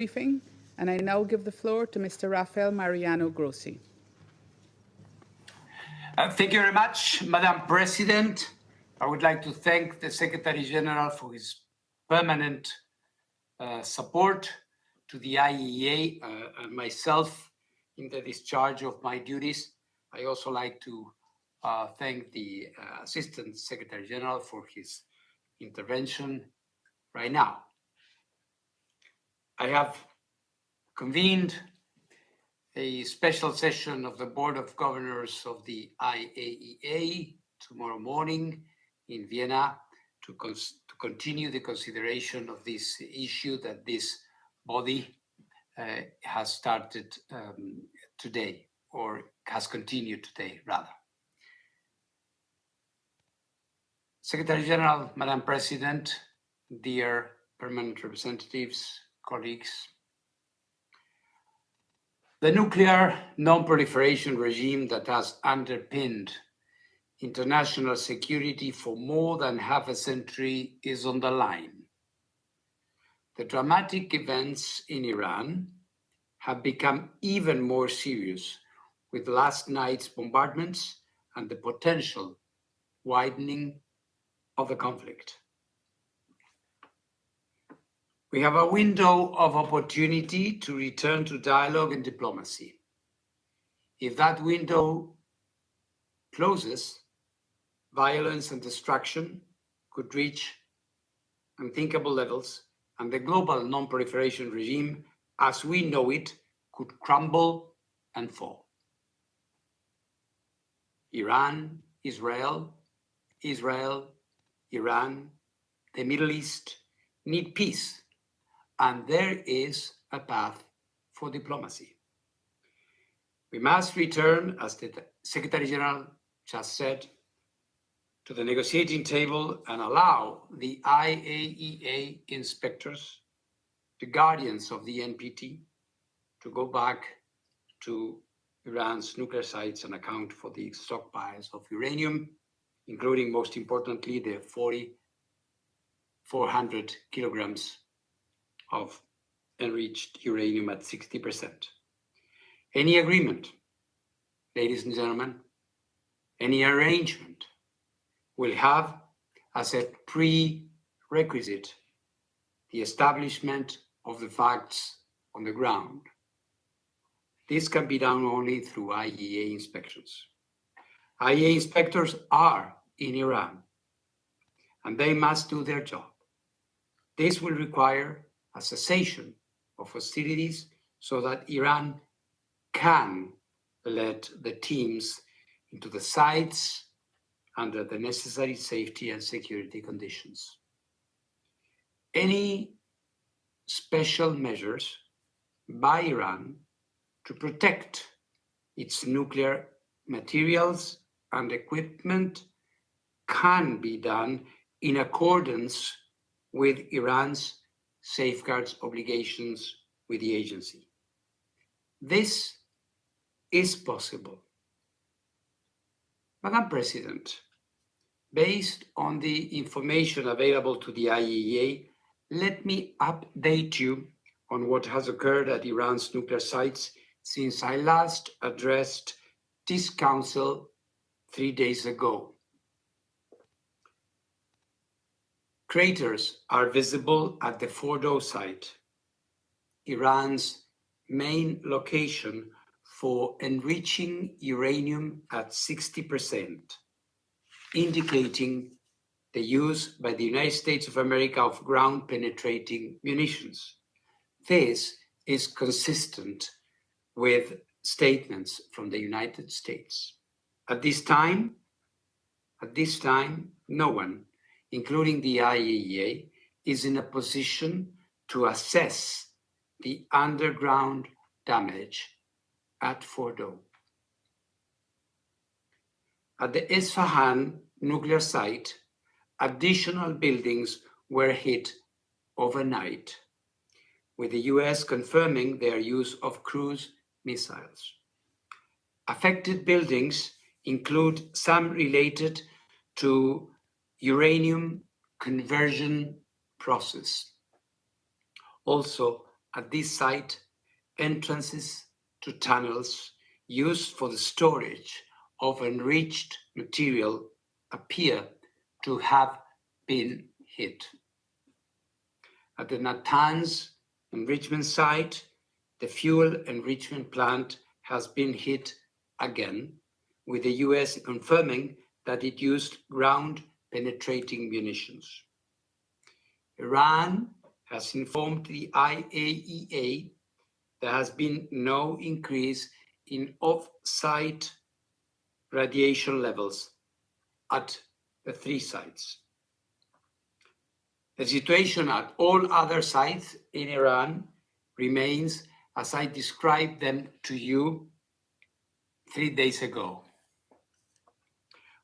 briefing, and I now give the floor to Mr. Rafael Mariano Grossi. Thank you very much, Madam President. I would like to thank the Secretary General for his permanent support to the IAEA and myself in the discharge of my duties. I also like to thank the Assistant Secretary General for his intervention right now. I have convened a special session of the Board of Governors of the IAEA tomorrow morning in Vienna to continue the consideration of this issue that this body has started today, or has continued today, rather. Secretary General, Madam President, dear permanent representatives, colleagues, the nuclear non-proliferation regime that has underpinned international security for more than half a century is on the line. The dramatic events in Iran have become even more serious with last night's bombardments and the potential widening of the conflict. We have a window of opportunity to return to dialogue and diplomacy. If that window closes, violence and destruction could reach unthinkable levels, and the global non-proliferation regime, as we know it, could crumble and fall. Iran, Israel, Iran, the Middle East need peace, and there is a path for diplomacy. We must return, as the Secretary General just said, to the negotiating table and allow the IAEA inspectors, the guardians of the NPT, to go back to Iran's nuclear sites and account for the stockpiles of uranium, including, most importantly, the 400 kilograms of enriched uranium at 60%. Any agreement, ladies and gentlemen, any arrangement will have as a prerequisite the establishment of the facts on the ground. This can be done only through IAEA inspections. IAEA inspectors are in Iran, and they must do their job. This will require a cessation of hostilities so that Iran can let the teams into the sites under the necessary safety and security conditions. Any special measures by Iran to protect its nuclear materials and equipment can be done in accordance with Iran's safeguards obligations with the agency. This is possible. Madam President, based on the information available to the IAEA, let me update you on what has occurred at Iran's nuclear sites since I last addressed this Council 3 days ago. Craters are visible at the Fordow site, Iran's main location for enriching uranium at 60%, indicating the use by the United States of America of ground-penetrating munitions. This is consistent with statements from the United States. At this time, no one, including the IAEA, is in a position to assess the underground damage at Fordow. At the Isfahan nuclear site, additional buildings were hit overnight, with the US confirming their use of cruise missiles. Affected buildings include some related to uranium conversion process. Also, at this site, entrances to tunnels used for the storage of enriched material appear to have been hit. At the Natanz enrichment site, the fuel enrichment plant has been hit again, with the US confirming that it used ground-penetrating munitions. Iran has informed the IAEA there has been no increase in off-site radiation levels at the 3 sites. The situation at all other sites in Iran remains as I described them to you 3 days ago.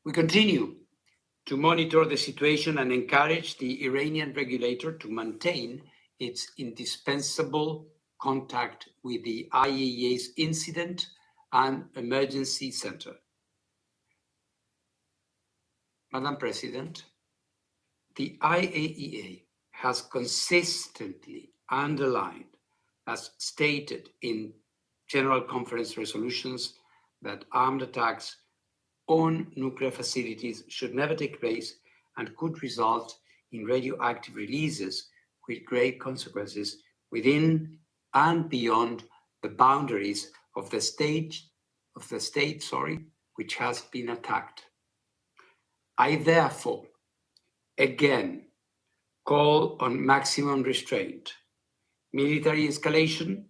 We continue to monitor the situation and encourage the Iranian regulator to maintain its indispensable contact with the IAEA's Incident and Emergency Center. Madam President, the IAEA has consistently underlined, as stated in General Conference resolutions, that armed attacks on nuclear facilities should never take place and could result in radioactive releases with grave consequences within and beyond the boundaries of the state, which has been attacked. I therefore again call on maximum restraint. Military escalation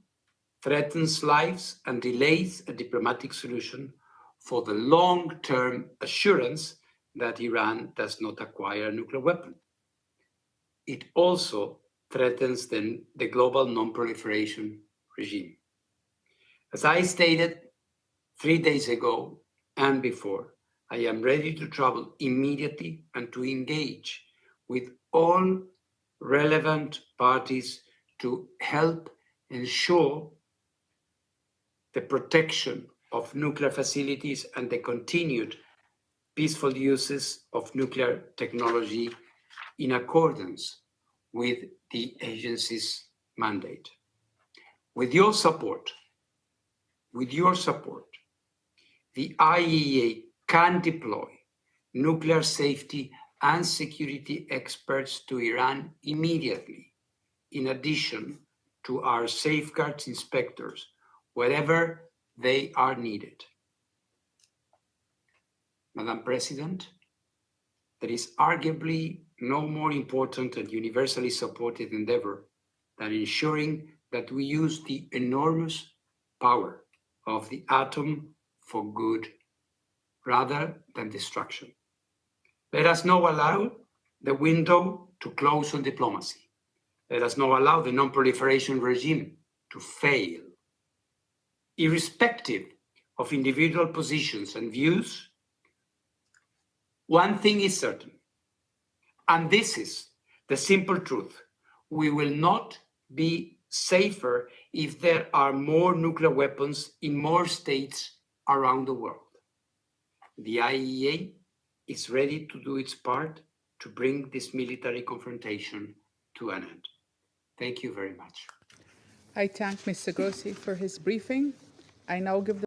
threatens lives and delays a diplomatic solution for the long-term assurance that Iran does not acquire a nuclear weapon. It also threatens the global non-proliferation regime. As I stated 3 days ago and before, I am ready to travel immediately and to engage with all relevant parties to help ensure the protection of nuclear facilities and the continued peaceful uses of nuclear technology in accordance with the agency's mandate. With your support, the IAEA can deploy nuclear safety and security experts to Iran immediately, in addition to our safeguards inspectors, wherever they are needed. Madam President, there is arguably no more important and universally supported endeavor than ensuring that we use the enormous power of the atom for good rather than destruction. Let us not allow the window to close on diplomacy. Let us not allow the non-proliferation regime to fail. Irrespective of individual positions and views, one thing is certain, and this is the simple truth: we will not be safer if there are more nuclear weapons in more states around the world. The IAEA is ready to do its part to bring this military confrontation to an end. Thank you very much. I thank Mr. Grossi for his briefing. I now give the